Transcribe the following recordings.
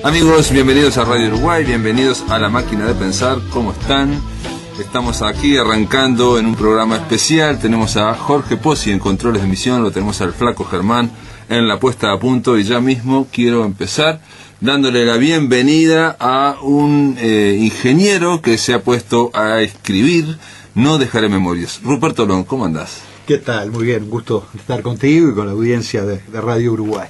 Amigos, bienvenidos a Radio Uruguay, bienvenidos a La Máquina de Pensar. ¿Cómo están? Estamos aquí arrancando en un programa especial. Tenemos a Jorge Pozzi en controles de emisión, lo tenemos al Flaco Germán en la puesta a punto, y ya mismo quiero empezar dándole la bienvenida a un ingeniero que se ha puesto a escribir No dejaré memorias. Ruperto Long, ¿cómo andás? ¿Qué tal? Muy bien, un gusto estar contigo y con la audiencia de Radio Uruguay.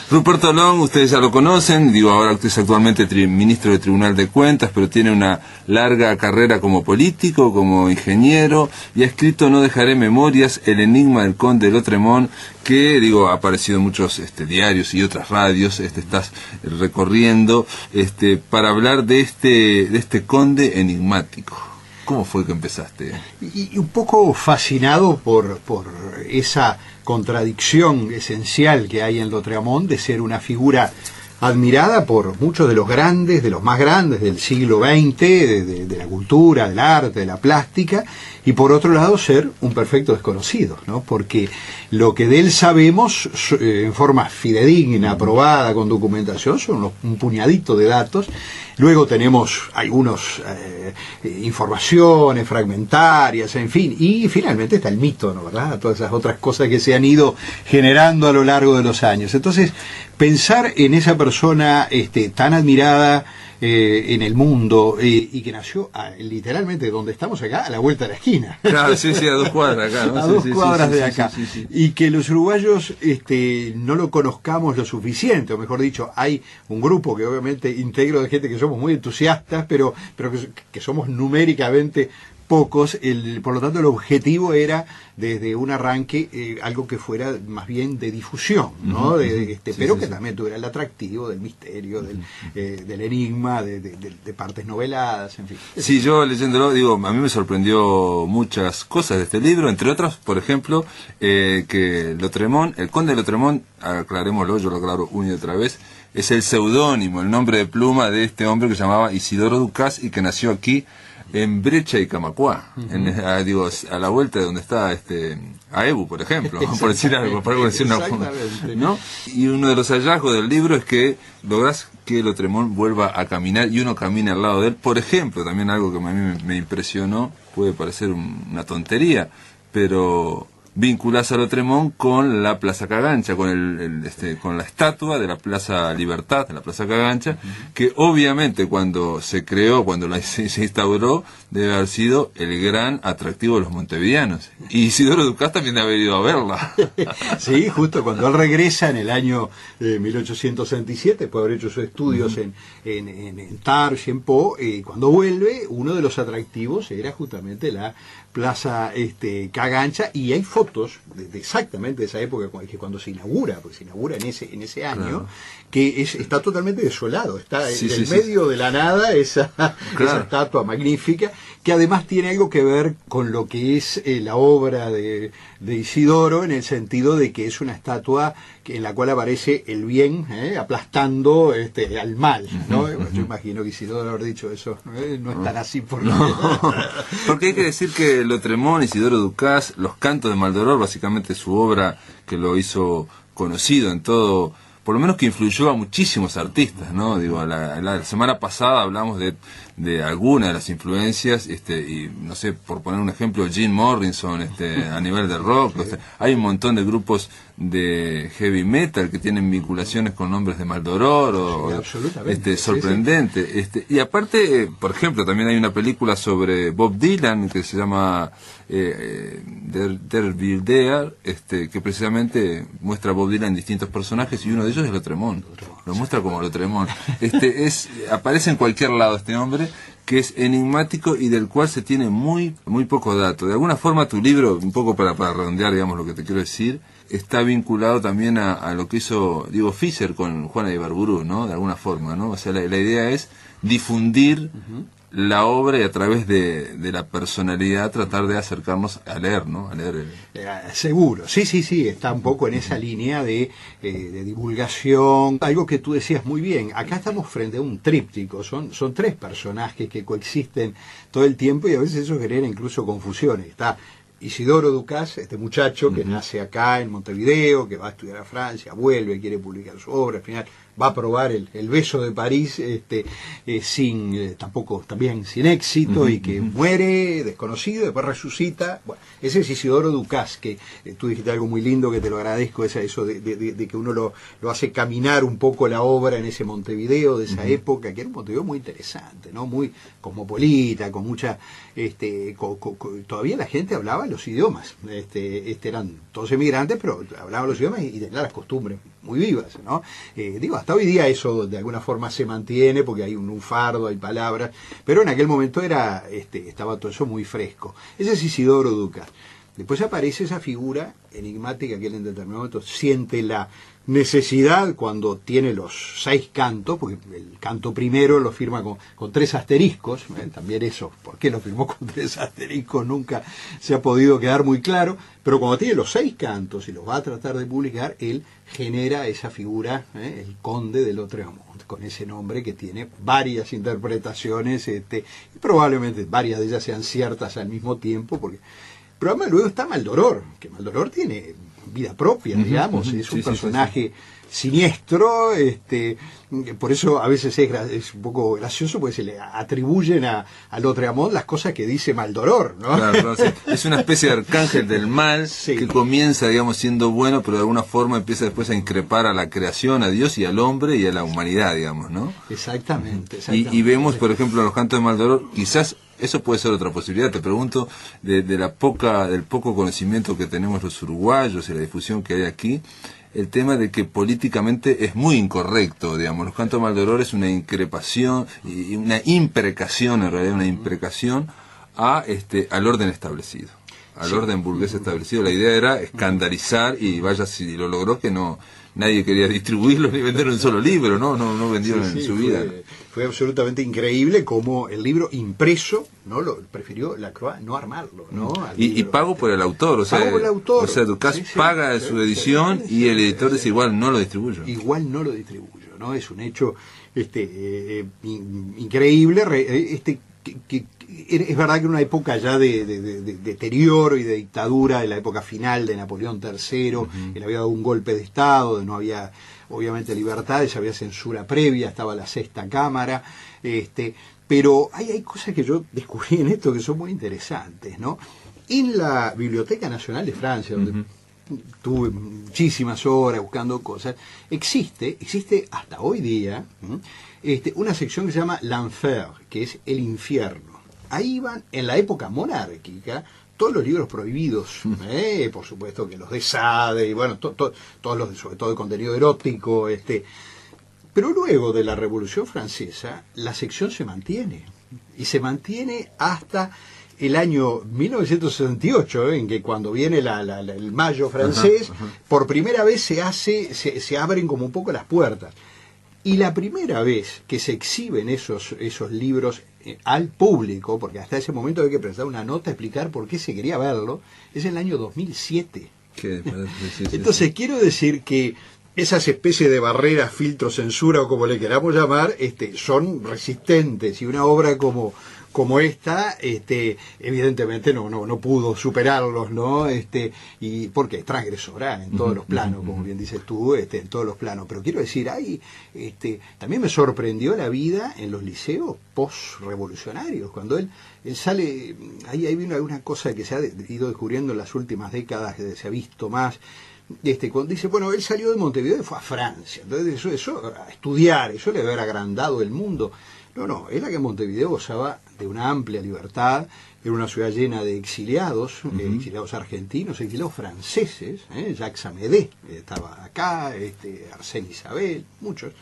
Ruperto Long, ustedes ya lo conocen, ahora usted es actualmente ministro del Tribunal de Cuentas, pero tiene una larga carrera como político, como ingeniero, y ha escrito No dejaré memorias, el enigma del conde de Lotremont, que, ha aparecido en muchos diarios y otras radios, estás recorriendo, para hablar de este conde enigmático. ¿Cómo fue que empezaste? Y un poco fascinado por esa contradicción esencial que hay en Lotremont de ser una figura admirada por muchos de los grandes, de los más grandes del siglo XX, de la cultura, del arte, de la plástica, y por otro lado ser un perfecto desconocido, ¿no? Porque lo que de él sabemos en forma fidedigna, aprobada, con documentación, son un puñadito de datos. Luego tenemos algunas informaciones fragmentarias, en fin, y finalmente está el mito, ¿no? ¿Verdad? Todas esas otras cosas que se han ido generando a lo largo de los años. Entonces, pensar en esa persona tan admirada en el mundo y que nació literalmente donde estamos acá, a la vuelta de la esquina. Claro, sí, a 2 cuadras acá, ¿no? A 2 cuadras de acá. Sí. Y que los uruguayos no lo conozcamos lo suficiente, o mejor dicho, hay un grupo que obviamente integro de gente que somos muy entusiastas, pero que somos numéricamente pocos. Por lo tanto, el objetivo era desde un arranque algo que fuera más bien de difusión, ¿no? Pero que también tuviera el atractivo del misterio, del enigma, de partes noveladas, en fin. Sí, yo leyéndolo, a mí me sorprendió muchas cosas de este libro, entre otras, por ejemplo, que Lotremont, el conde de Lotremont, aclarémoslo, yo lo aclaro una y otra vez, es el seudónimo, el nombre de pluma de este hombre que se llamaba Isidoro Ducás y que nació aquí en Brecha y Camacuá, a la vuelta de donde está Aebu, por ejemplo, por decir algo, por decir una forma, ¿no? Y uno de los hallazgos del libro es que lográs que Lotremont vuelva a caminar y uno camine al lado de él. Por ejemplo, también algo que a mí me impresionó, puede parecer una tontería, pero vinculás a Lotremont con la Plaza Cagancha, con con la estatua de la Plaza Libertad, de la Plaza Cagancha, que obviamente cuando se creó, cuando se instauró, debe haber sido el gran atractivo de los montevideanos. Y Isidoro Ducás también debe haber ido a verla. Sí, justo cuando él regresa en el año 1867, después de haber hecho sus estudios en Tarbes y en Po, cuando vuelve, uno de los atractivos era justamente la Plaza Cagancha, y hay fotos de exactamente de esa época, que cuando se inaugura, porque se inaugura en ese año, claro, que está totalmente desolado, está en el medio de la nada esa estatua magnífica, que además tiene algo que ver con lo que es la obra de Isidoro, en el sentido de que es una estatua en la cual aparece el bien aplastando al mal, ¿no? Yo imagino que Isidoro haber dicho eso, no estará así por porque hay que decir que Lotremont, Isidoro Ducás, Los Cantos de Maldoror, básicamente su obra que lo hizo conocido en todo, por lo menos que influyó a muchísimos artistas, ¿no? La semana pasada hablamos de algunas de las influencias, y no sé, por poner un ejemplo, Jim Morrison, a nivel de rock, hay un montón de grupos de heavy metal que tienen vinculaciones con nombres de Maldoror, sorprendente. Y aparte, por ejemplo, también hay una película sobre Bob Dylan que se llama Der Wilder, que precisamente muestra a Bob Dylan en distintos personajes, y uno de ellos es Lotremont, lo muestra como Lotremont. Aparece en cualquier lado este hombre, que es enigmático y del cual se tiene muy poco dato. De alguna forma tu libro, un poco para redondear, digamos, lo que te quiero decir, está vinculado también a lo que hizo Diego Fischer con Juana de Ibarburu, ¿no? De alguna forma, ¿no? O sea, la idea es difundir la obra y a través de la personalidad tratar de acercarnos a leer, ¿no? A leer seguro, sí, está un poco en esa línea de divulgación. Algo que tú decías muy bien, acá estamos frente a un tríptico, son 3 personajes que coexisten todo el tiempo y a veces eso genera incluso confusiones. Está Isidoro Ducás, este muchacho que nace acá en Montevideo, que va a estudiar a Francia, vuelve, quiere publicar su obra, al final va a probar el beso de París sin tampoco también sin éxito, y que muere desconocido, después resucita. Bueno, ese es Isidoro Ducás, que tú dijiste algo muy lindo que te lo agradezco, eso de que uno lo hace caminar un poco la obra en ese Montevideo de esa época, que era un Montevideo muy interesante, ¿no? Muy cosmopolita, con mucha todavía la gente hablaba los idiomas, eran todos emigrantes, pero hablaban los idiomas y tenían las costumbres muy vivas, ¿no? Hasta hoy día eso de alguna forma se mantiene porque hay un fardo, hay palabras, pero en aquel momento estaba todo eso muy fresco. Ese es Isidoro Ducás. Después aparece esa figura enigmática que él en determinado momento siente la necesidad, cuando tiene los 6 cantos, porque el canto primero lo firma con 3 asteriscos, también eso, ¿por qué lo firmó con 3 asteriscos? Nunca se ha podido quedar muy claro, pero cuando tiene los 6 cantos y los va a tratar de publicar, él genera esa figura, el conde de Lautréamont, con ese nombre que tiene varias interpretaciones, y probablemente varias de ellas sean ciertas al mismo tiempo, pero además luego está Maldoror, que Maldoror tiene vida propia, digamos, es un personaje siniestro, por eso a veces es un poco gracioso, porque se le atribuyen a Lautréamont las cosas que dice Maldoror, ¿no? Claro, sí. Es una especie de arcángel del mal, que comienza, digamos, siendo bueno, pero de alguna forma empieza después a increpar a la creación, a Dios y al hombre y a la humanidad, digamos, ¿no? Exactamente. Y vemos, por ejemplo, en los cantos de Maldoror, quizás eso puede ser otra posibilidad, te pregunto, del poco conocimiento que tenemos los uruguayos y la difusión que hay aquí, el tema de que políticamente es muy incorrecto, digamos. Los cantos de Maldoror es una increpación y una imprecación, en realidad una imprecación al orden establecido, al orden burgués establecido. La idea era escandalizar, y vaya si lo logró, que nadie quería distribuirlo ni vender un solo libro, no vendieron en su vida. Fue absolutamente increíble como el libro impreso, ¿no? Prefirió Lacroix no armarlo, ¿no? Y pago por el autor, o sea, Ducás paga su edición y el editor dice igual no lo distribuyo. Igual no lo distribuyo, ¿no? Es un hecho increíble, que es verdad que en una época ya de deterioro y de dictadura, de la época final de Napoleón III, él había dado un golpe de Estado, no había obviamente libertades, había censura previa, estaba la Sexta Cámara, pero hay cosas que yo descubrí en esto que son muy interesantes, ¿no? En la Biblioteca Nacional de Francia, donde tuve muchísimas horas buscando cosas, existe hasta hoy día una sección que se llama l'Enfer, que es el infierno. Ahí van, en la época monárquica, todos los libros prohibidos, por supuesto que los de Sade, y bueno, todos los sobre todo de contenido erótico, pero luego de la Revolución Francesa, la sección se mantiene, y se mantiene hasta el año 1968, en que cuando viene el Mayo francés, por primera vez se abren como un poco las puertas. Y la primera vez que se exhiben esos libros al público, porque hasta ese momento había que presentar una nota, explicar por qué se quería verlo, es en el año 2007. Entonces quiero decir que esas especies de barreras, filtros, censura o como le queramos llamar, son resistentes, y una obra como esta, evidentemente no pudo superarlos, ¿no? Y porque es transgresora en todos los planos, como bien dices tú, en todos los planos. Pero quiero decir, también me sorprendió la vida en los liceos post-revolucionarios, cuando él sale, ahí vino una cosa que se ha ido descubriendo en las últimas décadas, que se ha visto más. Cuando dice, bueno, él salió de Montevideo y fue a Francia, entonces eso a estudiar, eso le debe haber agrandado el mundo. No, era que Montevideo gozaba de una amplia libertad, era una ciudad llena de exiliados, exiliados argentinos, exiliados franceses, Jacques Amédée estaba acá, Arsène Isabel, muchos,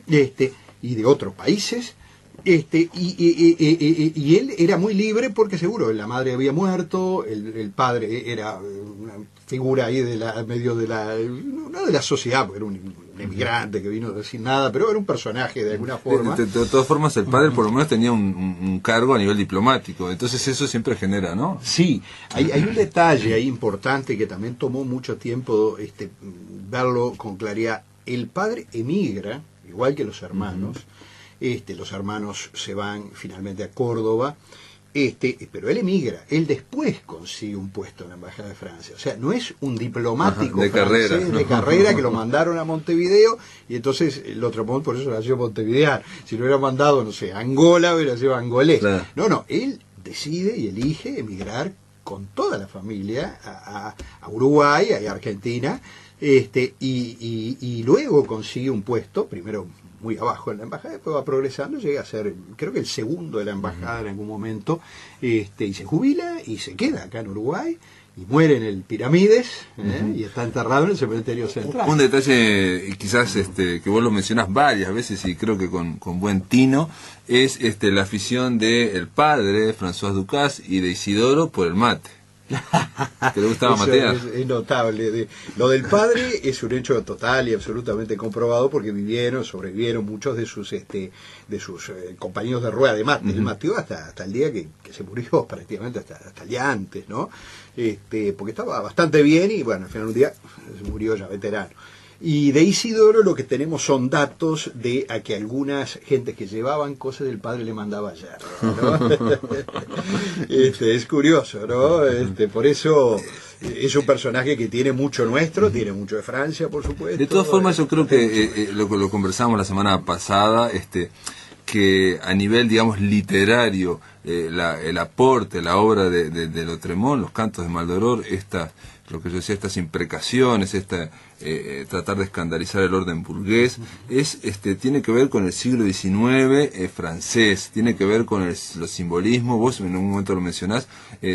y de otros países, y él era muy libre porque seguro la madre había muerto, el padre era una figura ahí medio de la sociedad, porque era un emigrante que vino sin nada, pero era un personaje de alguna forma. De todas formas, el padre por lo menos tenía un cargo a nivel diplomático, entonces eso siempre genera, ¿no? Sí, hay un detalle ahí importante que también tomó mucho tiempo verlo con claridad. El padre emigra, igual que los hermanos. Los hermanos se van finalmente a Córdoba, Pero él emigra, él después consigue un puesto en la Embajada de Francia. O sea, no es un diplomático de francés carrera, de carrera que lo mandaron a Montevideo y entonces el otro por eso nació montevideano. Si lo hubiera mandado, no sé, a Angola, hubiera sido angolés. Claro. No, él decide y elige emigrar con toda la familia a Uruguay, a Argentina, y luego consigue un puesto, primero muy abajo en la embajada, después va progresando, llega a ser, creo que el segundo de la embajada en algún momento, y se jubila y se queda acá en Uruguay, y muere en el Pirámides, y está enterrado en el cementerio central. Un detalle, quizás que vos lo mencionás varias veces y creo que con buen tino, es la afición del padre, François Ducasse, y de Isidoro por el mate. ¿Que le gustaba matear? Es notable. Lo del padre es un hecho total y absolutamente comprobado porque sobrevivieron muchos de sus compañeros de rueda de mate. Él mateó hasta el día que se murió, prácticamente hasta el día antes, ¿no? Porque estaba bastante bien y bueno, al final un día se murió ya veterano. Y de Isidoro lo que tenemos son datos de a que algunas gentes que llevaban cosas del padre le mandaba ayer, ¿no? Es curioso, ¿no? Por eso es un personaje que tiene mucho nuestro, tiene mucho de Francia, por supuesto. De todas formas, yo creo que lo conversamos la semana pasada, que a nivel, digamos, literario, el aporte, la obra de Lautréamont, los cantos de Maldoror, lo que yo decía, estas imprecaciones, tratar de escandalizar el orden burgués, tiene que ver con el siglo XIX francés, tiene que ver con los simbolismos. Vos en un momento lo mencionás,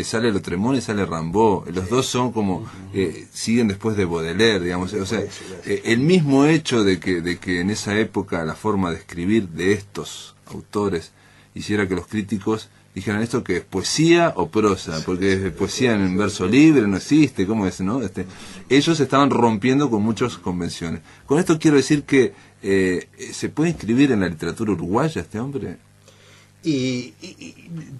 sale Lautréamont y sale Rimbaud, los dos son como, siguen después de Baudelaire, digamos, o sea, el mismo hecho de que en esa época la forma de escribir de estos autores hiciera que los críticos dijeran esto, que es poesía o prosa, porque poesía en verso libre no existe, ¿cómo es, no? Ellos estaban rompiendo con muchas convenciones. Con esto quiero decir que ¿se puede inscribir en la literatura uruguaya este hombre?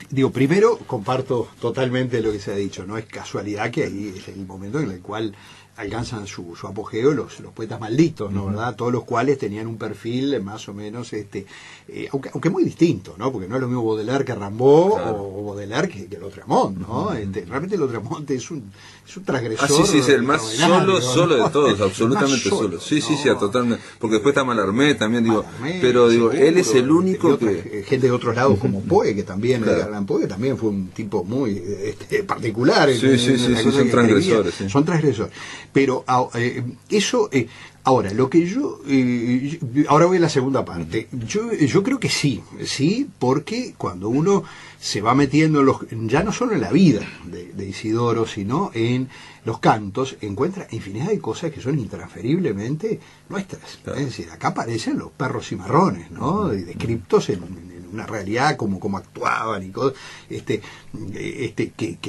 Digo, primero comparto totalmente lo que se ha dicho, no es casualidad que ahí es el momento en el cual alcanzan su apogeo los poetas malditos, ¿no? ¿Verdad? Todos los cuales tenían un perfil más o menos, aunque muy distinto, ¿no? Porque no es lo mismo Baudelaire que Rimbaud, claro, o Baudelaire que Lautréamont, ¿no? Realmente Lautréamont es un transgresor. Sí, es el más solo de todos, absolutamente solo. Sí, ¿no? Sí, totalmente. Porque después está Mallarmé también, pero digo, él es el único que... Gente de otros lados como Poe, que también, claro, Edgar Poe, que también fue un tipo muy particular. Sí, son transgresores. Sí. Son transgresores. Pero eso, ahora, lo que ahora voy a la segunda parte. Yo creo que sí, porque cuando uno se va metiendo ya no solo en la vida de Isidoro, sino en los cantos, encuentra infinidad de cosas que son intransferiblemente nuestras. Claro. Es decir, acá aparecen los perros cimarrones, ¿no? Y descriptos en una realidad, como actuaban y cosas, que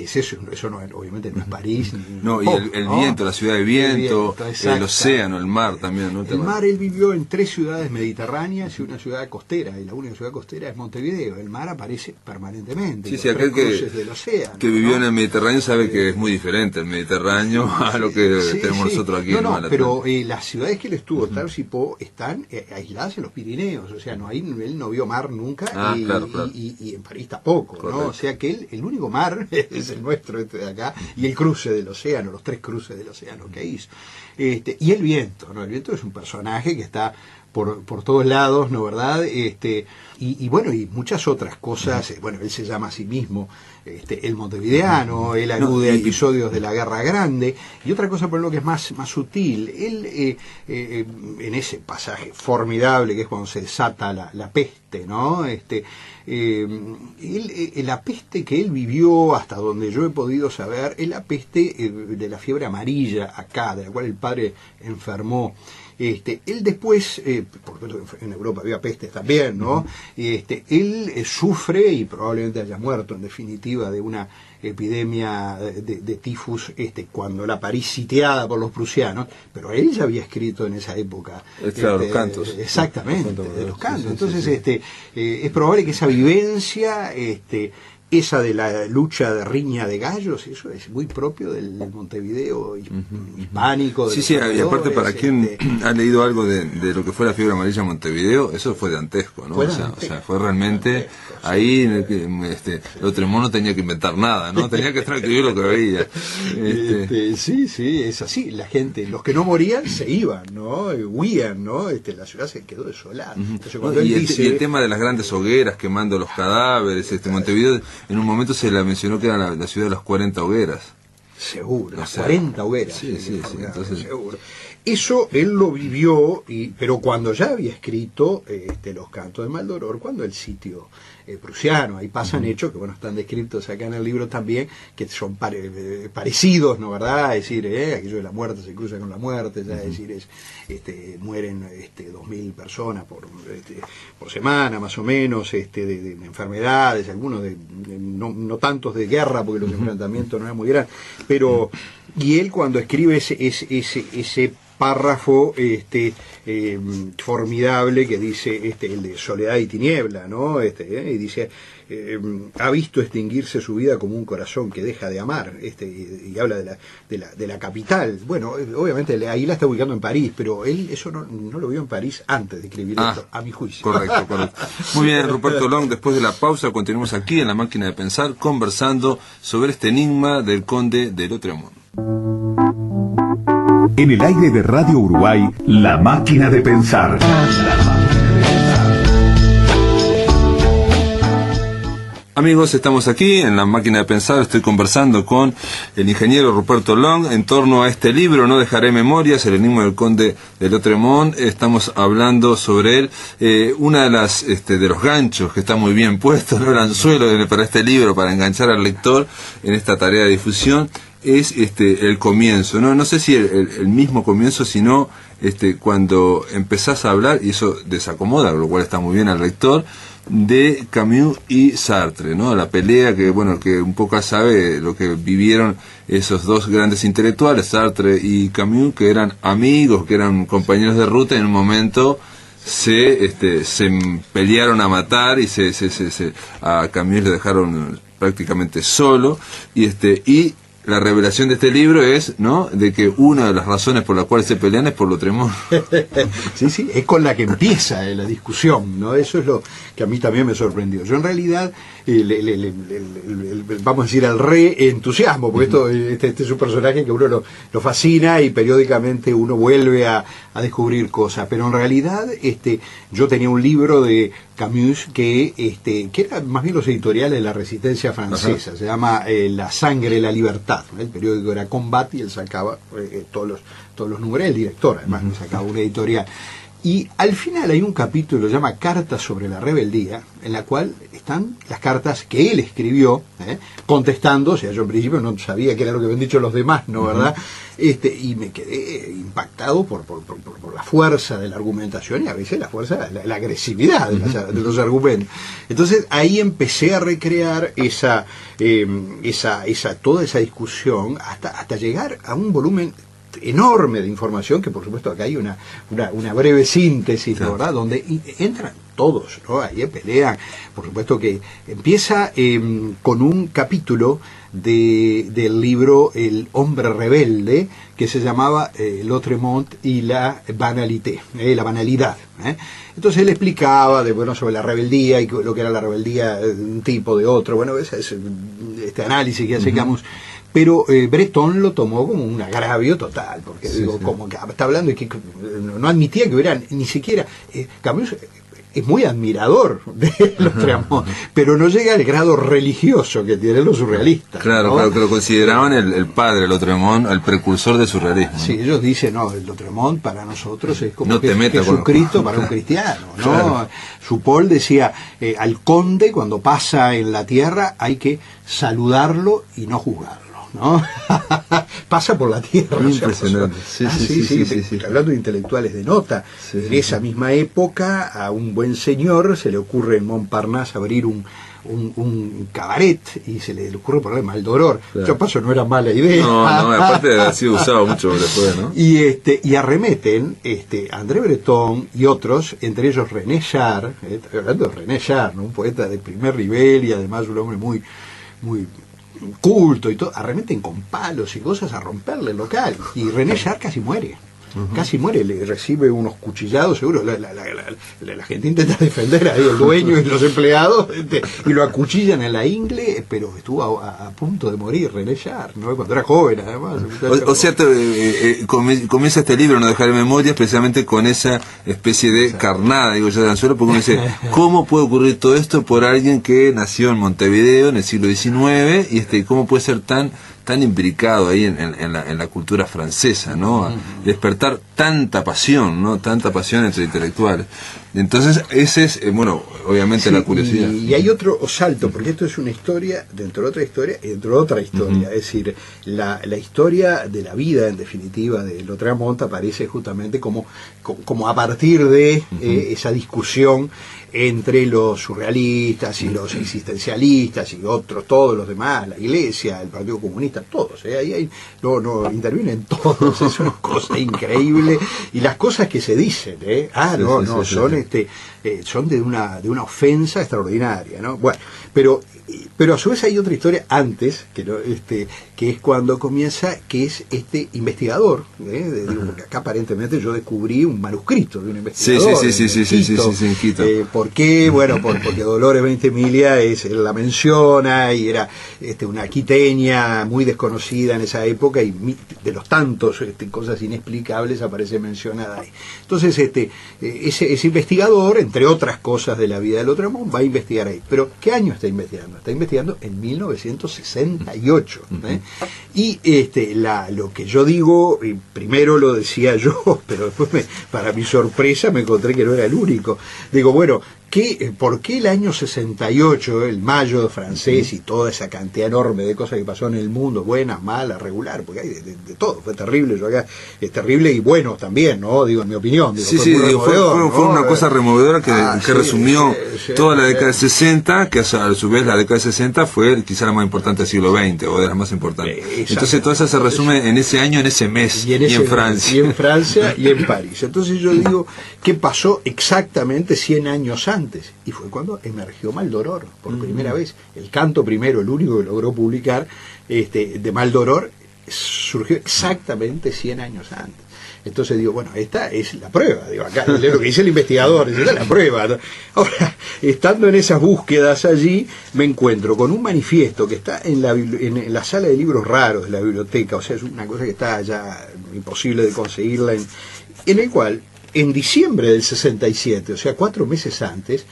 es eso no, obviamente no es París. No, y el viento, la ciudad de viento, el océano, el mar también, ¿no? El mar, él vivió en 3 ciudades mediterráneas y una ciudad costera, y la única ciudad costera es Montevideo. El mar aparece permanentemente. Sí, aquel del océano, que vivió en el Mediterráneo sabe que es muy diferente el Mediterráneo a lo que tenemos nosotros aquí. Pero las ciudades que él estuvo, Tarso y Po, están aisladas en los Pirineos, o sea, él no vio mar nunca. Claro. Y en París tampoco, ¿no? O sea que el único mar es el nuestro, de acá, y el cruce del océano, los 3 cruces del océano que hizo. Y el viento, ¿no? El viento es un personaje que está por todos lados, ¿no? ¿Verdad? Y bueno, y muchas otras cosas. Bueno, él se llama a sí mismo el montevideano, él alude a episodios de la Guerra Grande, y otra cosa por lo que es más sutil, él en ese pasaje formidable que es cuando se desata la peste, ¿no? La peste que él vivió, hasta donde yo he podido saber, es la peste de la fiebre amarilla acá, de la cual el padre enfermó. Él después, porque en Europa había pestes también, ¿no? Él sufre, y probablemente haya muerto en definitiva, de una epidemia de tifus cuando la París sitiada por los prusianos, pero él ya había escrito en esa época los cantos. Exactamente, de los cantos. Entonces es probable que esa vivencia esa de la lucha de riña de gallos, eso es muy propio del Montevideo hispánico. Sí, sí, y aparte para quien ha leído algo de lo que fue la fiebre amarilla en Montevideo, eso fue dantesco, ¿no? O sea, fue realmente ahí Lautremont no tenía que inventar nada, ¿no? Tenía que transcribir lo que veía. Sí, es así. La gente, los que no morían se iban, ¿no? Huían, ¿no? La ciudad se quedó desolada. Entonces, cuando y el tema de las grandes hogueras quemando los cadáveres, Montevideo en un momento se la mencionó que era la ciudad de las 40 hogueras. Seguro, las 40 hogueras. Sí, entonces... Seguro. Eso él lo vivió, pero cuando ya había escrito Los Cantos de Maldoror, cuando el sitio prusiano, ahí pasan hechos que bueno están descritos acá en el libro también, que son parecidos, ¿no verdad? Es decir, aquello de la muerte se cruza con la muerte, ya es decir, mueren 2.000 personas por semana, más o menos, de enfermedades, algunos no tantos de guerra, porque los enfrentamientos no eran muy grandes, pero y él cuando escribe ese párrafo formidable que dice el de Soledad y Tiniebla, ¿no? Y dice ha visto extinguirse su vida como un corazón que deja de amar, y habla de la capital. Bueno, obviamente ahí la está ubicando en París, pero él eso no lo vio en París antes de escribir esto, a mi juicio. Correcto. Muy bien, Ruperto Long, después de la pausa continuamos aquí en La Máquina de Pensar conversando sobre este enigma del conde de Lautremont. En el aire de Radio Uruguay, La Máquina de Pensar. Amigos, estamos aquí en La Máquina de Pensar, estoy conversando con el ingeniero Ruperto Long en torno a este libro, No dejaré memorias, el enigma del conde de Lautremont. Estamos hablando sobre él, una de las de los ganchos que está muy bien puesto, ¿no? El anzuelo para este libro, para enganchar al lector en esta tarea de difusión, es el comienzo, no sé si el mismo comienzo, sino cuando empezás a hablar, y eso desacomoda, lo cual está muy bien al lector, de Camus y Sartre, ¿no? La pelea que un poco sabe lo que vivieron esos dos grandes intelectuales, Sartre y Camus, que eran amigos, que eran compañeros de ruta, y en un momento se pelearon a matar, y a Camus le dejaron prácticamente solo, y la revelación de este libro es, ¿no?, de que una de las razones por las cuales se pelean es por Lautremont. Sí, es con la que empieza la discusión, ¿no? Eso es lo que a mí también me sorprendió. Yo en realidad, vamos a decir, al re-entusiasmo, porque este es un personaje que uno lo fascina y periódicamente uno vuelve a descubrir cosas, pero en realidad yo tenía un libro de Camus que era más bien los editoriales de la Resistencia francesa. Ajá. Se llama La sangre, la libertad. El periódico era Combat y él sacaba todos los números, el director además sacaba una editorial. Y al final hay un capítulo que se llama Cartas sobre la rebeldía, en la cual están las cartas que él escribió, contestando, o sea, yo en principio no sabía qué era lo que habían dicho los demás, ¿no, verdad? Y me quedé impactado por la fuerza de la argumentación y a veces la fuerza, la agresividad de los argumentos. Entonces ahí empecé a recrear toda esa discusión hasta llegar a un volumen enorme de información, que por supuesto acá hay una breve síntesis, ¿no, verdad?, donde entran todos, ¿no? Ahí pelean. Por supuesto que empieza con un capítulo del libro El hombre rebelde, que se llamaba Lautremont y la banalité, la banalidad. Entonces él explicaba sobre la rebeldía y lo que era la rebeldía de un tipo, de otro. Bueno, ese es este análisis que hace Camus. Pero Breton lo tomó como un agravio total, porque como que está hablando y que no admitía que hubiera ni siquiera Camus es muy admirador de Lautremont, pero no llega al grado religioso que tienen los surrealistas. Claro, ¿no? Claro, que lo consideraban el padre Lautremont, el precursor del surrealismo. Sí, ellos dicen, el Lautremont para nosotros es como no te metas Jesucristo para un cristiano, ¿no? Claro. Paul decía, al conde cuando pasa en la tierra hay que saludarlo y no juzgarlo, ¿no? Pasa por la tierra. Impresionante. Sí. Hablando de intelectuales de nota, en esa misma época a un buen señor se le ocurre en Montparnasse abrir un cabaret y se le ocurre ponerle Maldoror. Claro. Yo paso, no era mala idea. No, aparte ha sido usado mucho después, ¿no? Y arremeten André Breton y otros, entre ellos René Char, estoy hablando de René Char, ¿no? Un poeta de primer nivel y además un hombre muy muy culto y todo, arremeten con palos y cosas a romperle el local. Y René Char casi muere. Casi muere, le recibe unos cuchillados, seguro. La gente intenta defender ahí el dueño y los empleados, y lo acuchillan en la ingle, pero estuvo a punto de morir René Char, ¿no? Cuando era joven, además. O sea, comienza este libro, No dejaré memorias, precisamente con esa especie de carnada, digo yo, de anzuelo, porque uno dice, ¿cómo puede ocurrir todo esto por alguien que nació en Montevideo en el siglo XIX? Y ¿cómo puede ser tan imbricado ahí en la cultura francesa, ¿no? Despertar tanta pasión, ¿no? Tanta pasión entre intelectuales. Entonces, ese es, obviamente, la curiosidad. Y hay otro salto, porque esto es una historia dentro de otra historia y dentro de otra historia. Es decir, la historia de la vida, en definitiva, de Lautréamont aparece justamente como a partir de esa discusión entre los surrealistas y los existencialistas y todos los demás, la Iglesia, el Partido Comunista, todos, ahí no intervienen todos, es una cosa increíble, y las cosas que se dicen, son de una ofensa extraordinaria, ¿no? Bueno, pero a su vez hay otra historia antes, que es cuando comienza, que es este investigador, porque acá aparentemente yo descubrí un manuscrito de un investigador. Sí, en Quito. ¿Por qué? Bueno, porque Dolores Ventimiglia él la menciona, y era una quiteña muy desconocida en esa época, y de los tantos cosas inexplicables aparece mencionada ahí. Entonces, ese investigador, entre otras cosas de la vida de Lautréamont, va a investigar ahí. Pero, ¿qué año está investigando? Está investigando en 1968. Y lo que yo digo, primero lo decía yo, pero después para mi sorpresa me encontré que no era el único. Digo, bueno, ¿por qué el año 68, el mayo francés y toda esa cantidad enorme de cosas que pasó en el mundo, buenas, malas, regular, porque hay de todo, fue terrible, yo acá es terrible y bueno también, ¿no? Digo, en mi opinión. Fue una cosa removedora que resumió toda la década de 60, que a su vez la década de 60 fue quizá la más importante del siglo XX, o de las más importantes. Entonces todo eso se resume en ese año, en ese mes, y en Francia. Y en Francia y en París. Entonces yo digo, ¿qué pasó exactamente 100 años antes? Y fue cuando emergió Maldoror por primera vez. El canto primero, el único que logró publicar de Maldoror, surgió exactamente 100 años antes. Entonces digo, bueno, esta es la prueba, acá lo que dice el investigador, esta es la prueba. Ahora, estando en esas búsquedas allí, me encuentro con un manifiesto que está en la sala de libros raros de la biblioteca, o sea, es una cosa que está ya imposible de conseguirla, en el cual, en diciembre del 67, o sea, 4 meses antes,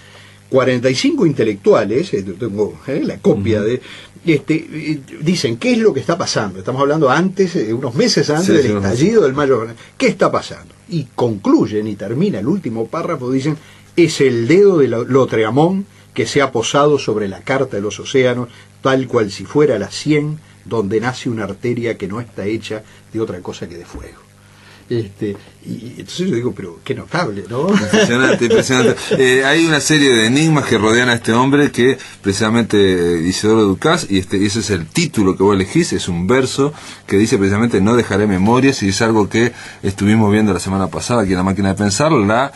45 intelectuales, tengo la copia dicen, ¿qué es lo que está pasando? Estamos hablando unos meses antes del estallido del mayo. ¿Qué está pasando? Y concluyen y termina el último párrafo, dicen, es el dedo de Lautréamont que se ha posado sobre la carta de los océanos, tal cual si fuera la sien donde nace una arteria que no está hecha de otra cosa que de fuego. Y entonces yo digo, pero qué notable, ¿no? Impresionante. Hay una serie de enigmas que rodean a este hombre, que precisamente Isidoro Ducas, y ese es el título que vos elegís, es un verso que dice precisamente No dejaré memorias, y es algo que estuvimos viendo la semana pasada aquí en La Máquina de Pensar, la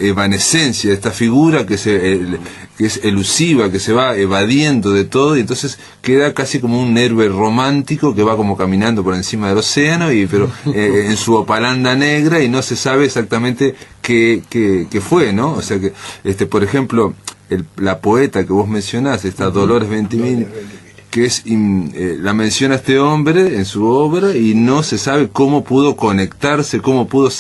evanescencia de esta figura que es elusiva, que se va evadiendo de todo, y entonces queda casi como un héroe romántico que va como caminando por encima del océano, pero en su opalanda negra, y no se sabe exactamente qué fue, ¿no? O sea que, por ejemplo, la poeta que vos mencionás, esta Dolores Ventimiglia, que la menciona este hombre en su obra, y no se sabe cómo pudo conectarse, cómo pudo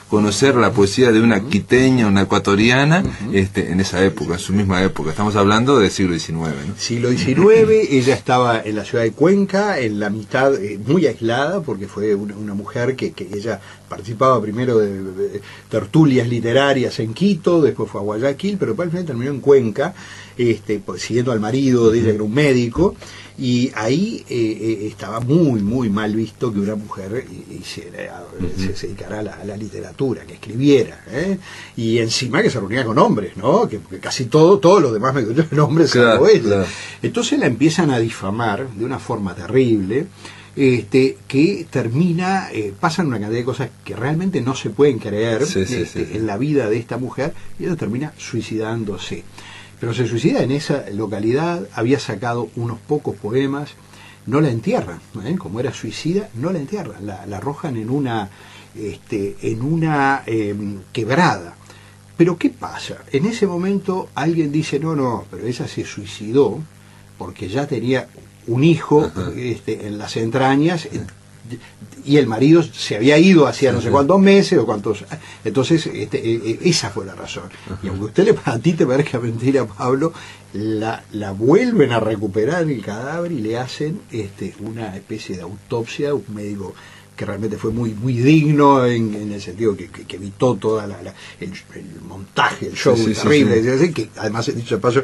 conocer la poesía de una quiteña, una ecuatoriana, en esa época, en su misma época. Estamos hablando del siglo XIX, ¿no? Siglo XIX, ella estaba en la ciudad de Cuenca, en la mitad, muy aislada, porque fue una mujer que ella participaba primero de tertulias literarias en Quito, después fue a Guayaquil, pero finalmente terminó en Cuenca, siguiendo al marido de ella, que era un médico, y ahí estaba muy, muy mal visto que una mujer se dedicara a la literatura, que escribiera, y encima que se reunía con hombres, ¿no? Que casi todos los demás me conocen hombres, salvo ella. Entonces la empiezan a difamar de una forma terrible, que termina, pasan una cantidad de cosas que realmente no se pueden creer en la vida de esta mujer, y ella termina suicidándose. Pero se suicida en esa localidad, había sacado unos pocos poemas, no la entierran, como era suicida, no la entierran, la arrojan en una quebrada. Pero ¿qué pasa? En ese momento alguien dice, no, pero ella se suicidó porque ya tenía un hijo en las entrañas, y el marido se había ido hacía no sé cuántos meses o cuántos. Entonces esa fue la razón. Y aunque a ti te parezca mentira, Pablo, la vuelven a recuperar el cadáver y le hacen una especie de autopsia, un médico que realmente fue muy digno en el sentido que evitó toda el montaje, el show terrible, que además, dicho de paso,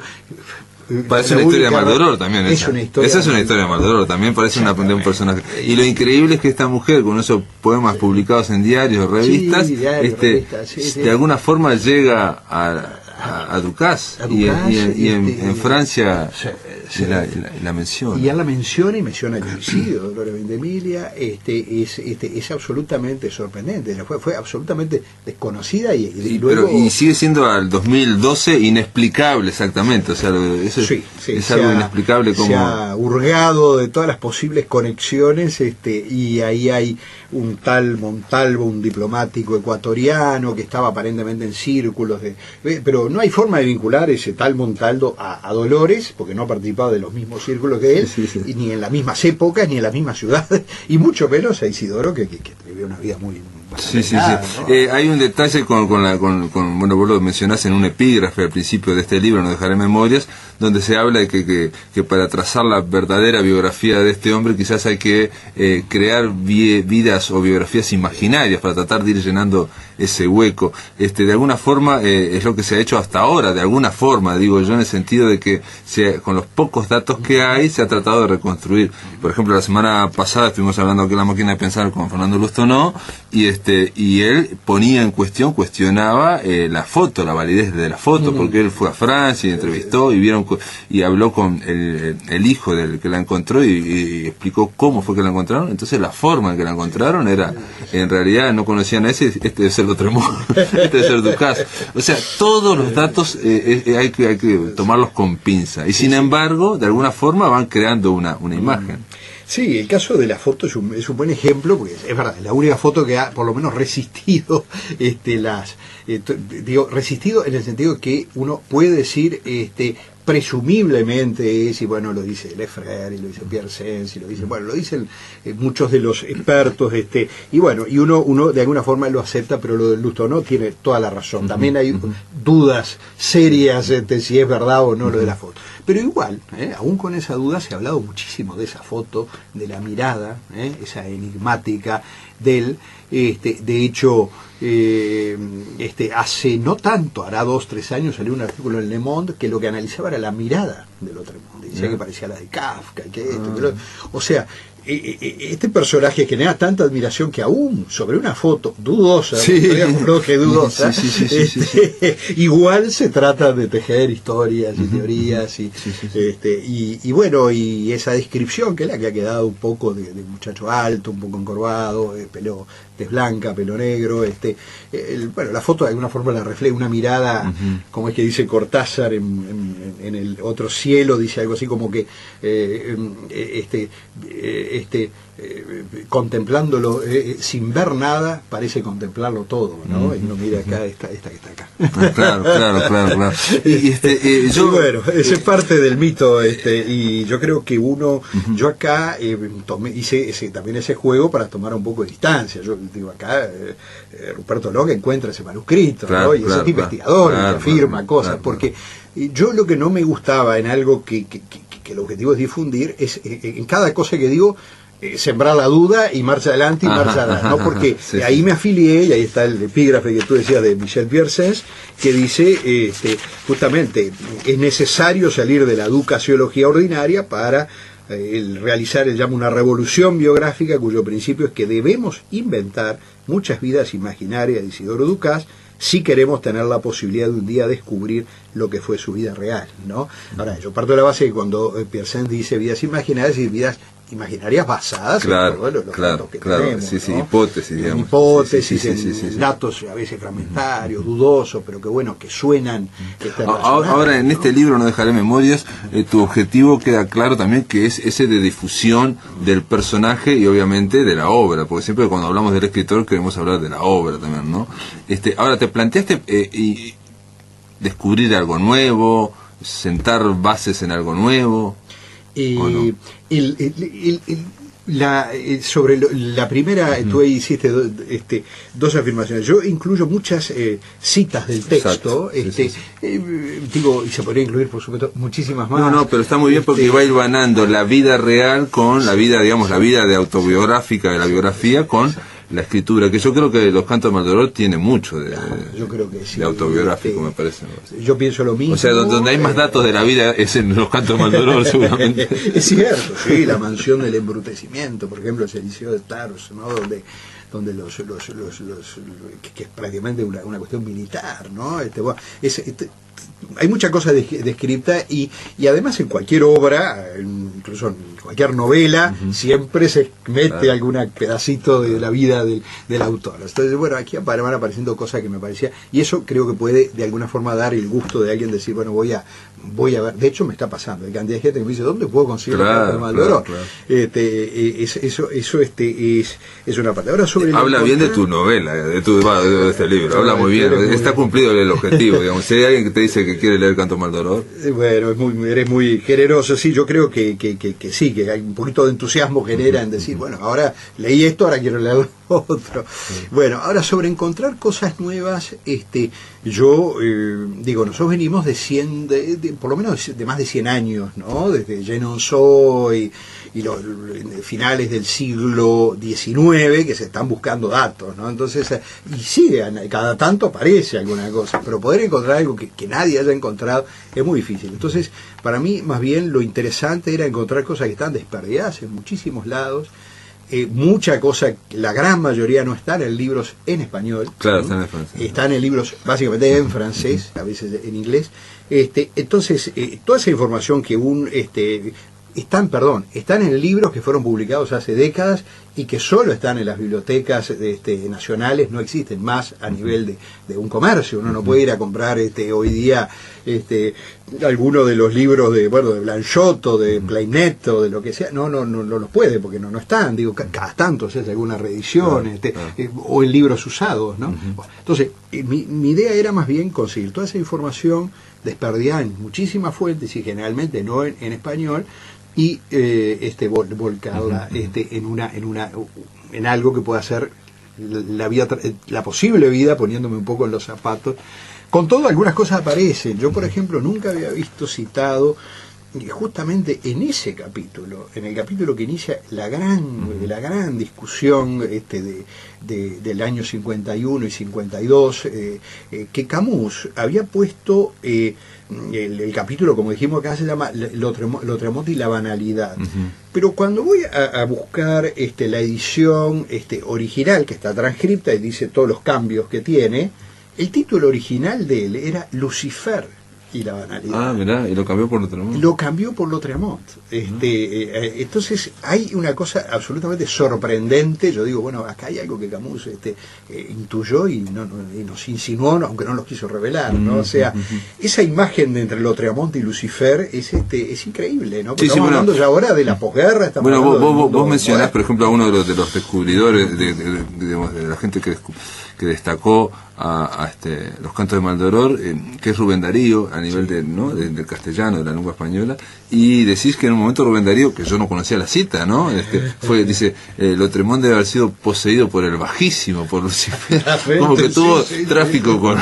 parece una historia de mal dolor también. Esa es una historia de mal dolor, también parece de un personaje. Y lo increíble es que esta mujer, con esos poemas publicados en diarios, revistas, de alguna forma llega a Ducas, y en Francia la menciona. Y él la menciona, y menciona el suicidio de Dolores Vendemilia. Es absolutamente sorprendente. Fue absolutamente desconocida y luego. Y sigue siendo al 2012 inexplicable, exactamente. O sea, eso es algo inexplicable. Como se ha hurgado de todas las posibles conexiones, y ahí hay un tal Montalvo, un diplomático ecuatoriano que estaba aparentemente en círculos pero no hay forma de vincular ese tal Montalvo a Dolores, porque no ha participado de los mismos círculos que él, y ni en las mismas épocas, ni en las mismas ciudades, y mucho menos a Isidoro, que vive una vida muy ¿no? Hay un detalle con bueno, vos lo mencionás en un epígrafe al principio de este libro, No dejaré memorias, donde se habla de que para trazar la verdadera biografía de este hombre quizás hay que crear vidas o biografías imaginarias para tratar de ir llenando ese hueco. De alguna forma es lo que se ha hecho hasta ahora, de alguna forma, digo yo, en el sentido de que con los pocos datos que hay se ha tratado de reconstruir. Por ejemplo, la semana pasada estuvimos hablando aquí en La Máquina de Pensar con Fernando Lustonó, y él cuestionaba la foto, la validez de la foto, porque él fue a Francia y entrevistó y habló con el hijo del que la encontró y explicó cómo fue que la encontraron. Entonces la forma en que la encontraron era, en realidad no conocían a ese, debe ser Lautremont, debe ser Ducas. O sea, todos los datos hay que tomarlos con pinza, y sin embargo de alguna forma van creando una imagen. Sí, el caso de la foto es un buen ejemplo, porque es verdad, es la única foto que ha por lo menos resistido resistido en el sentido que uno puede decir presumiblemente es, y bueno, lo dice Lefrère, y lo dice Pierre Sens, y lo dicen muchos de los expertos, y bueno, y uno de alguna forma lo acepta, pero lo del Lustonó tiene toda la razón. También hay dudas serias si es verdad o no lo de la foto. Pero igual, aún con esa duda, se ha hablado muchísimo de esa foto, de la mirada, esa enigmática de él. De hecho, hace no tanto, hará 2-3 años, salió un artículo en Le Monde que lo que analizaba era la mirada de Lautremont. Decía que parecía la de Kafka, que esto, que lo... O sea, este personaje genera tanta admiración que aún sobre una foto dudosa, igual se trata de tejer historias y teorías, y bueno, y esa descripción que es la que ha quedado un poco de muchacho alto, un poco encorvado, pelo tez blanca, pelo negro, bueno, la foto de alguna forma la refleja una mirada, como es que dice Cortázar en el otro cielo, dice algo así como que contemplándolo sin ver nada, parece contemplarlo todo, ¿no? Y uno mira acá, esta que está acá. Claro. Y bueno, esa es parte del mito, y yo creo que yo acá hice también ese juego para tomar un poco de distancia. Yo digo, acá Ruperto Loga encuentra ese manuscrito, ¿no? Y ese investigador que afirma cosas, porque yo lo que no me gustaba en algo que el objetivo es difundir, es en cada cosa que digo, sembrar la duda y marcha adelante y marcha atrás, ¿no? Porque ahí me afilié, y ahí está el epígrafe que tú decías de Michel Pierre Sens, que dice justamente, es necesario salir de la educaciología ordinaria para realizar, él llama, una revolución biográfica cuyo principio es que debemos inventar muchas vidas imaginarias de Isidoro Ducas si queremos tener la posibilidad de un día descubrir lo que fue su vida real, ¿no? Ahora, yo parto de la base que cuando Pierre Sens dice vidas imaginarias y vidas imaginarias basadas claro, en todos los datos que tenemos, sí, ¿no? hipótesis, digamos. Hipótesis, Sí. datos a veces fragmentarios, dudosos, pero que bueno, que suenan. Ahora en este libro, No dejaré memorias, tu objetivo queda claro también, que es ese de difusión del personaje y obviamente de la obra, porque siempre cuando hablamos del escritor queremos hablar de la obra también, ¿no? Ahora, ¿te planteaste y descubrir algo nuevo, sentar bases en algo nuevo? ¿O no? Sobre la primera, tú ahí hiciste dos afirmaciones. Yo incluyo muchas citas del texto. Digo, y se podría incluir, por supuesto, muchísimas más. No, pero está muy bien porque va hilvanando la vida real con la vida, digamos, la vida de autobiográfica, de la biografía, con la escritura, que yo creo que Los Cantos de Maldoror tiene mucho yo creo que sí, de autobiográfico, me parece. Yo pienso lo mismo. O sea, donde hay más datos de la vida es en Los Cantos de Maldoror, seguramente. Es cierto, sí, la mansión del embrutecimiento, por ejemplo, el Eliseo de Taros, ¿no? Donde que es prácticamente una cuestión militar, ¿no? Hay muchas cosas descritas y además en cualquier obra, incluso en cualquier novela, siempre se mete algún pedacito de la vida del autor. Entonces, bueno, aquí van apareciendo cosas que me parecía, y eso creo que puede de alguna forma dar el gusto de alguien decir, bueno, voy a ver. De hecho me está pasando, hay cantidad de gente que me dice, ¿dónde puedo conseguir el Canto de Maldoror? Eso es una parte. Ahora habla bien de tu novela, de este libro, habla muy bien, está cumplido el objetivo, digamos. Si hay alguien que te dice que quiere leer Canto Maldoror, bueno, eres muy generoso. Sí, yo creo que sí, que hay un poquito de entusiasmo genera en decir, bueno, ahora leí esto, ahora quiero leer lo otro. Bueno, ahora sobre encontrar cosas nuevas, yo digo, nosotros venimos de por lo menos de más de 100 años, ¿no? Desde Genonceau y los finales del siglo XIX, que se están buscando datos, ¿no? Entonces, y sí, cada tanto aparece alguna cosa, pero poder encontrar algo que nadie haya encontrado es muy difícil. Entonces, para mí, más bien, lo interesante era encontrar cosas que están desperdigadas en muchísimos lados. Mucha cosa, la gran mayoría no están en libros en español. Claro, ¿no? están en francés. Están en libros básicamente en francés, a veces en inglés. Entonces, toda esa información que están en libros que fueron publicados hace décadas y que solo están en las bibliotecas nacionales, no existen más a nivel de un comercio. Uno no puede ir a comprar hoy día alguno de los libros de Blanchot o de Plainet o de lo que sea, no los puede porque no están. Digo, cada tanto se hace alguna reedición, o en libros usados, ¿no? Bueno, entonces, mi idea era más bien conseguir toda esa información desperdigada en muchísimas fuentes y generalmente no en español, y volcarla en algo que pueda ser la posible vida, poniéndome un poco en los zapatos. Con todo, algunas cosas aparecen. Yo, por ejemplo, nunca había visto citado justamente en ese capítulo, en el capítulo que inicia la gran discusión del año 51 y 52, que Camus había puesto el capítulo, como dijimos acá, se llama Lautréamont y la banalidad. Pero cuando voy a buscar la edición original, que está transcripta y dice todos los cambios que tiene, el título original de él era Lucifer y la banalidad. Mirá, y lo cambió por Lautréamont. Lo cambió por Lautréamont. Entonces hay una cosa absolutamente sorprendente. Yo digo, bueno, acá hay algo que Camus intuyó y nos insinuó, aunque no lo quiso revelar, ¿no? O sea, esa imagen de entre Lautréamont y Lucifer es increíble, ¿no? Porque estamos hablando ya ahora de la posguerra. Bueno, vos mencionás, por ejemplo, a uno de los descubridores, de la gente que destacó a Los Cantos de Maldoror, que es Rubén Darío, a nivel del castellano, de la lengua española, y decís que en un momento Rubén Darío, que yo no conocía la cita, ¿no? Dice, Lautréamont debe haber sido poseído por el Bajísimo, por Lucifer, como que tuvo tráfico con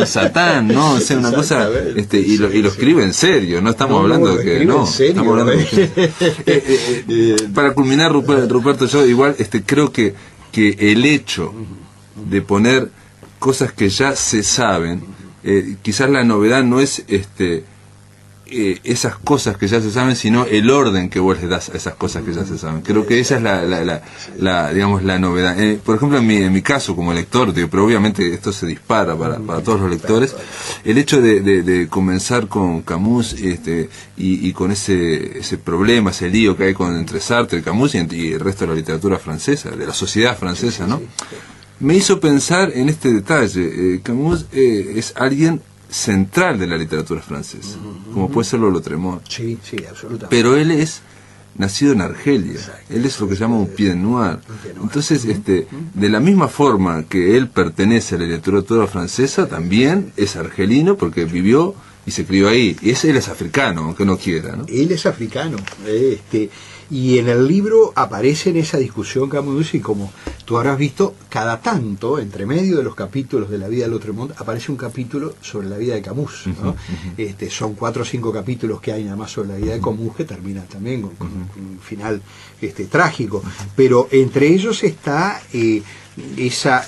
Satán, ¿no? O sea, una cosa, y lo escribe en serio, no estamos hablando de que, no, estamos hablando de para culminar, Ruperto, yo igual creo que el hecho de poner cosas que ya se saben, quizás la novedad no es esas cosas que ya se saben, sino el orden que vos les das a esas cosas que ya se saben. Creo que esa es digamos, la novedad. Por ejemplo, en mi caso como lector, pero obviamente esto se dispara para todos los lectores, el hecho de comenzar con Camus y con ese problema, ese lío que hay entre Sartre, Camus y el resto de la literatura francesa, de la sociedad francesa, ¿no? Me hizo pensar en este detalle. Camus es alguien central de la literatura francesa, como puede serlo Lautréamont. Sí, absolutamente. Pero él es nacido en Argelia, él es lo que se llama un pied noir. Entonces, de la misma forma que él pertenece a la literatura francesa, también es argelino porque vivió y se crió ahí. Y él es africano, aunque no quiera, ¿no? Él es africano, y en el libro aparece en esa discusión Camus, y como tú habrás visto, cada tanto, entre medio de los capítulos de la vida de Lautréamont, aparece un capítulo sobre la vida de Camus, ¿no? Son 4 o 5 capítulos que hay nada más sobre la vida de Camus, que termina también con un final trágico, pero entre ellos está esa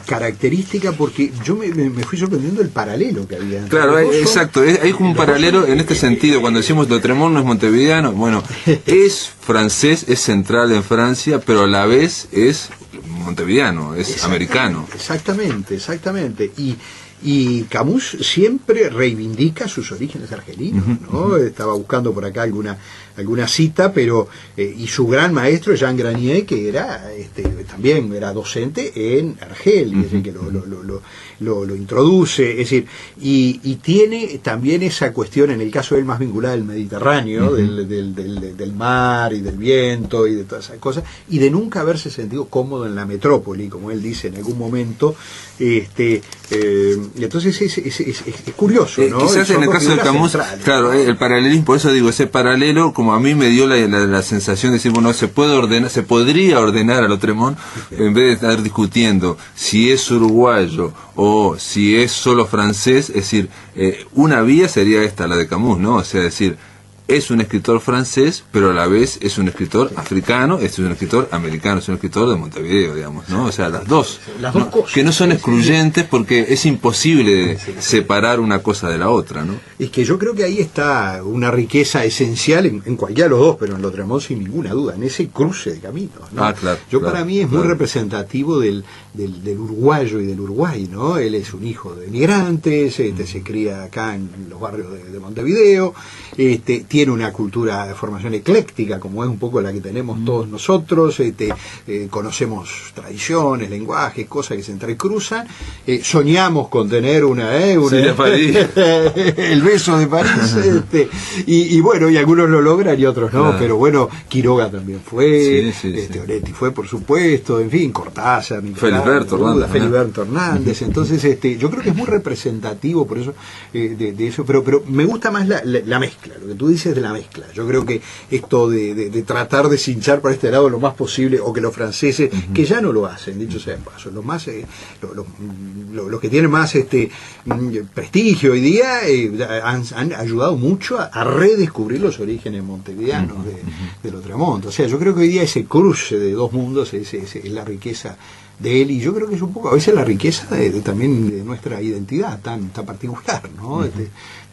característica, porque yo me fui sorprendiendo el paralelo que había. Claro, exacto, hay como un paralelo en este sentido. Cuando decimos Lautréamont no es montevideano, bueno, es francés, es central en Francia, pero a la vez es montevideano, es americano. Exactamente. Y Camus siempre reivindica sus orígenes argelinos, ¿no? Estaba buscando por acá alguna cita, pero y su gran maestro Jean Granier, que era también era docente en Argel, es decir, que lo introduce, es decir, y tiene también esa cuestión, en el caso de él, más vinculada al Mediterráneo, del mar y del viento y de todas esas cosas, y de nunca haberse sentido cómodo en la metrópoli, como él dice en algún momento. Entonces es curioso, ¿no? Quizás en el caso de Camus, claro, el paralelismo, por eso digo, ese paralelo, como a mí me dio la sensación de decir, bueno, se podría ordenar a Lautréamont, en vez de estar discutiendo si es uruguayo o si es solo francés, es decir, una vía sería esta, la de Camus, ¿no? O sea, decir, es un escritor francés, pero a la vez es un escritor africano, es un escritor americano, es un escritor de Montevideo, digamos, ¿no? O sea, las dos cosas, que no son excluyentes, porque es imposible separar una cosa de la otra, ¿no? Es que yo creo que ahí está una riqueza esencial en cualquiera de los dos, pero en Lautréamont sin ninguna duda, en ese cruce de caminos, ¿no? Para mí es muy representativo del uruguayo y del Uruguay, ¿no? Él es un hijo de emigrantes, se cría acá en los barrios de Montevideo, tiene una cultura de formación ecléctica, como es un poco la que tenemos todos nosotros, conocemos tradiciones, lenguajes, cosas que se entrecruzan, soñamos con tener el beso de París, y bueno, y algunos lo logran y otros no, pero bueno, Quiroga también fue, Oretti fue, por supuesto, en fin, Cortázar, Feliberto Hernández, entonces yo creo que es muy representativo por eso, de eso, pero me gusta más la mezcla, lo que tú dices de la mezcla. Yo creo que esto de tratar de cinchar para este lado lo más posible, o que los franceses, que ya no lo hacen, dicho sea en paso, los que tienen más prestigio hoy día, han ayudado mucho a redescubrir los orígenes montevideanos de Lautréamont. O sea, yo creo que hoy día ese cruce de dos mundos es la riqueza de él, y yo creo que es un poco a veces la riqueza también de nuestra identidad tan particular, ¿no?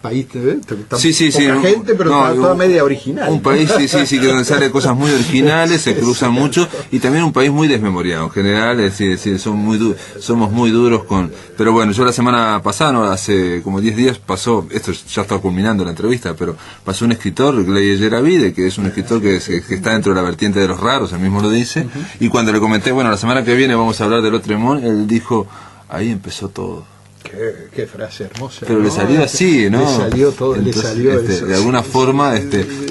País, poca gente, pero toda media original. Un país, que donde sale cosas muy originales, se cruzan mucho, y también un país muy desmemoriado en general, es decir, somos muy duros con... Pero bueno, yo la semana pasada, hace como 10 días, pasó, esto ya está culminando la entrevista, pero pasó un escritor, Gleye Yeravide, que es un escritor que está dentro de la vertiente de los raros, él mismo lo dice, y cuando le comenté, bueno, la semana que viene vamos a hablar de Lautréamont, él dijo, ahí empezó todo. Qué frase hermosa. Pero le salió así, ¿no? Le salió todo, entonces, le salió eso. De alguna forma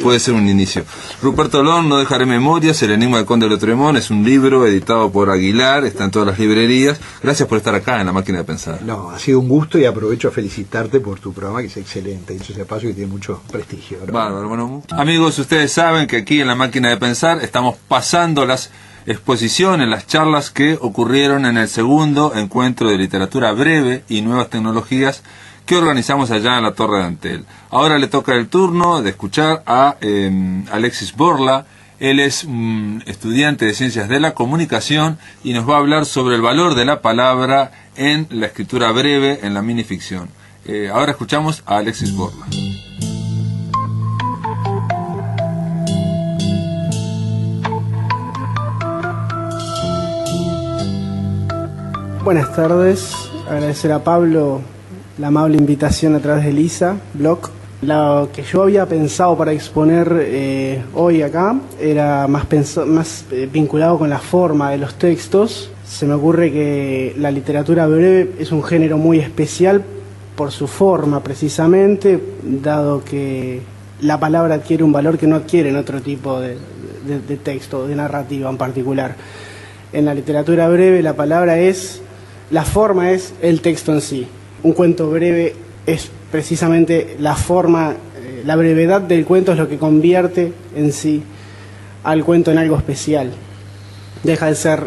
puede ser un inicio. Ruperto Olón, No dejaré memorias, El enigma del conde de Lautréamont, es un libro editado por Aguilar, está en todas las librerías. Gracias por estar acá en La Máquina de Pensar. No, ha sido un gusto, y aprovecho a felicitarte por tu programa, que es excelente, dicho sea paso, que tiene mucho prestigio, ¿no? Bárbaro, bueno. Amigos, ustedes saben que aquí en La Máquina de Pensar estamos pasando las exposiciones, las charlas que ocurrieron en el segundo encuentro de literatura breve y nuevas tecnologías que organizamos allá en la Torre de Antel. Ahora le toca el turno de escuchar a Alexis Borla. Él es estudiante de Ciencias de la Comunicación y nos va a hablar sobre el valor de la palabra en la escritura breve, en la minificción. Ahora escuchamos a Alexis Borla. Buenas tardes, agradecer a Pablo la amable invitación a través de Lisa Blog. Lo que yo había pensado para exponer hoy acá era más vinculado con la forma de los textos. Se me ocurre que la literatura breve es un género muy especial por su forma precisamente, dado que la palabra adquiere un valor que no adquiere en otro tipo de texto, de narrativa en particular. En la literatura breve la forma es el texto en sí. Un cuento breve es precisamente la forma, la brevedad del cuento es lo que convierte en sí al cuento en algo especial. Deja de ser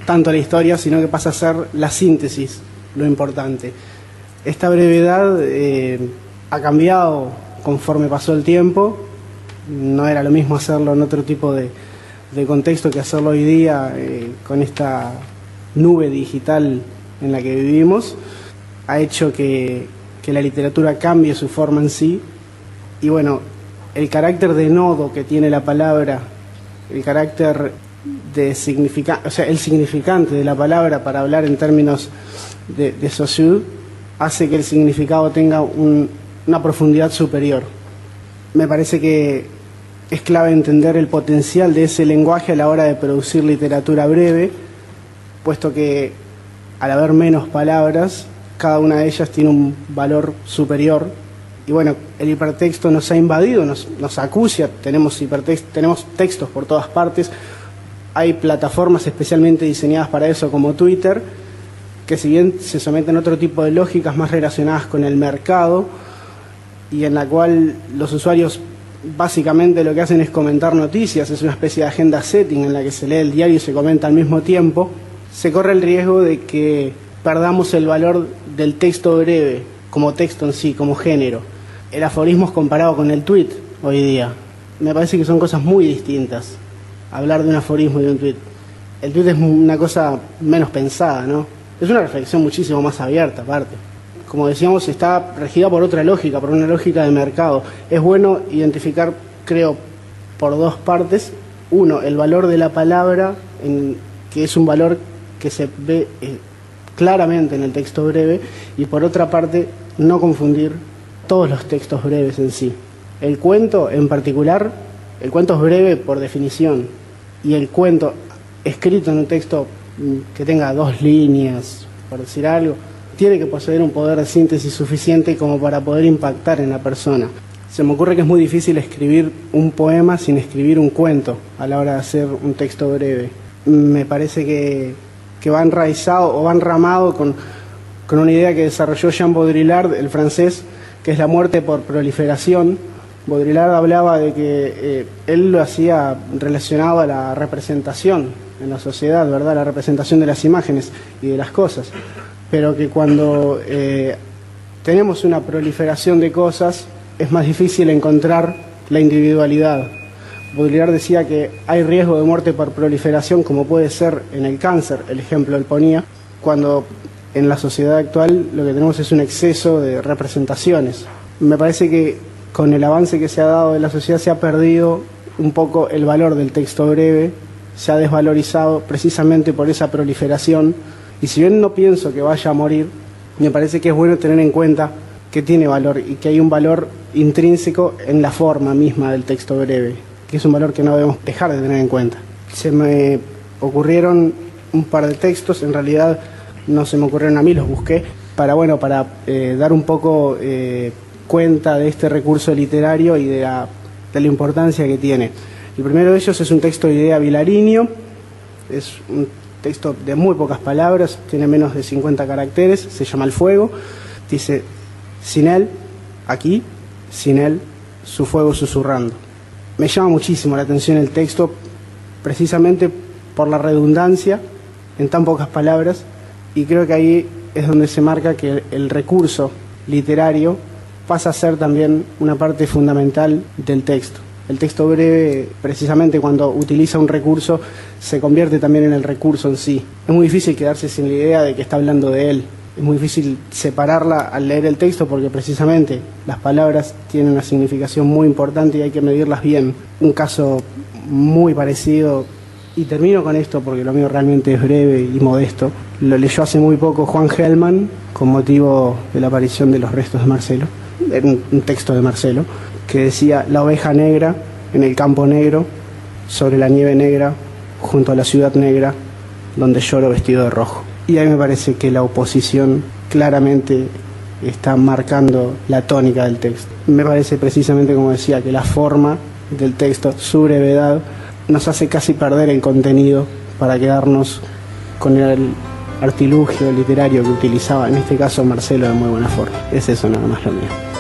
tanto la historia, sino que pasa a ser la síntesis, lo importante. Esta brevedad ha cambiado conforme pasó el tiempo. No era lo mismo hacerlo en otro tipo de contexto que hacerlo hoy día con esta nube digital en la que vivimos. Ha hecho que la literatura cambie su forma en sí. Y bueno, el carácter de nodo que tiene la palabra, el carácter de el significante de la palabra para hablar en términos de Saussure, hace que el significado tenga una profundidad superior. Me parece que es clave entender el potencial de ese lenguaje a la hora de producir literatura breve, puesto que al haber menos palabras, cada una de ellas tiene un valor superior. Y bueno, el hipertexto nos ha invadido, nos acucia, tenemos textos por todas partes. Hay plataformas especialmente diseñadas para eso, como Twitter, que si bien se someten a otro tipo de lógicas más relacionadas con el mercado, y en la cual los usuarios básicamente lo que hacen es comentar noticias, es una especie de agenda setting en la que se lee el diario y se comenta al mismo tiempo, se corre el riesgo de que perdamos el valor del texto breve como texto en sí, como género. El aforismo es comparado con el tweet hoy día. Me parece que son cosas muy distintas, hablar de un aforismo y de un tweet. El tweet es una cosa menos pensada, ¿no? Es una reflexión muchísimo más abierta, aparte. Como decíamos, está regida por otra lógica, por una lógica de mercado. Es bueno identificar, creo, por dos partes. Uno, el valor de la palabra, que es un valor que se ve claramente en el texto breve, y por otra parte, no confundir todos los textos breves en sí. El cuento, en particular, el cuento es breve por definición, y el cuento escrito en un texto que tenga 2 líneas, por decir algo, tiene que poseer un poder de síntesis suficiente como para poder impactar en la persona. Se me ocurre que es muy difícil escribir un poema sin escribir un cuento a la hora de hacer un texto breve. Me parece que va enraizado o va enramado con una idea que desarrolló Jean Baudrillard, el francés, que es la muerte por proliferación. Baudrillard hablaba de que él lo hacía relacionado a la representación en la sociedad, ¿verdad? La representación de las imágenes y de las cosas. Pero que cuando tenemos una proliferación de cosas, es más difícil encontrar la individualidad. Baudrillard decía que hay riesgo de muerte por proliferación, como puede ser en el cáncer, el ejemplo él ponía, cuando en la sociedad actual lo que tenemos es un exceso de representaciones. Me parece que con el avance que se ha dado de la sociedad se ha perdido un poco el valor del texto breve, se ha desvalorizado precisamente por esa proliferación, y si bien no pienso que vaya a morir, me parece que es bueno tener en cuenta que tiene valor y que hay un valor intrínseco en la forma misma del texto breve, que es un valor que no debemos dejar de tener en cuenta. Se me ocurrieron un par de textos, en realidad no se me ocurrieron a mí, los busqué, para dar un poco cuenta de este recurso literario y de la importancia que tiene. El primero de ellos es un texto de Idea Vilariño, es un texto de muy pocas palabras, tiene menos de 50 caracteres, se llama El Fuego, dice: sin él, aquí, sin él, su fuego susurrando. Me llama muchísimo la atención el texto, precisamente por la redundancia en tan pocas palabras, y creo que ahí es donde se marca que el recurso literario pasa a ser también una parte fundamental del texto. El texto breve, precisamente cuando utiliza un recurso, se convierte también en el recurso en sí. Es muy difícil quedarse sin la idea de que está hablando de él. es muy difícil separarla al leer el texto porque precisamente las palabras tienen una significación muy importante y hay que medirlas bien. Un caso muy parecido, y termino con esto porque lo mío realmente es breve y modesto, lo leyó hace muy poco Juan Gelman con motivo de la aparición de los restos de Marcelo, un texto de Marcelo, que decía: la oveja negra en el campo negro, sobre la nieve negra, junto a la ciudad negra, donde lloro vestido de rojo. Y a mí me parece que la oposición claramente está marcando la tónica del texto. Me parece precisamente, como decía, que la forma del texto, su brevedad, nos hace casi perder el contenido para quedarnos con el artilugio literario que utilizaba, en este caso Marcelo, de muy buena forma. Es eso nada más lo mío.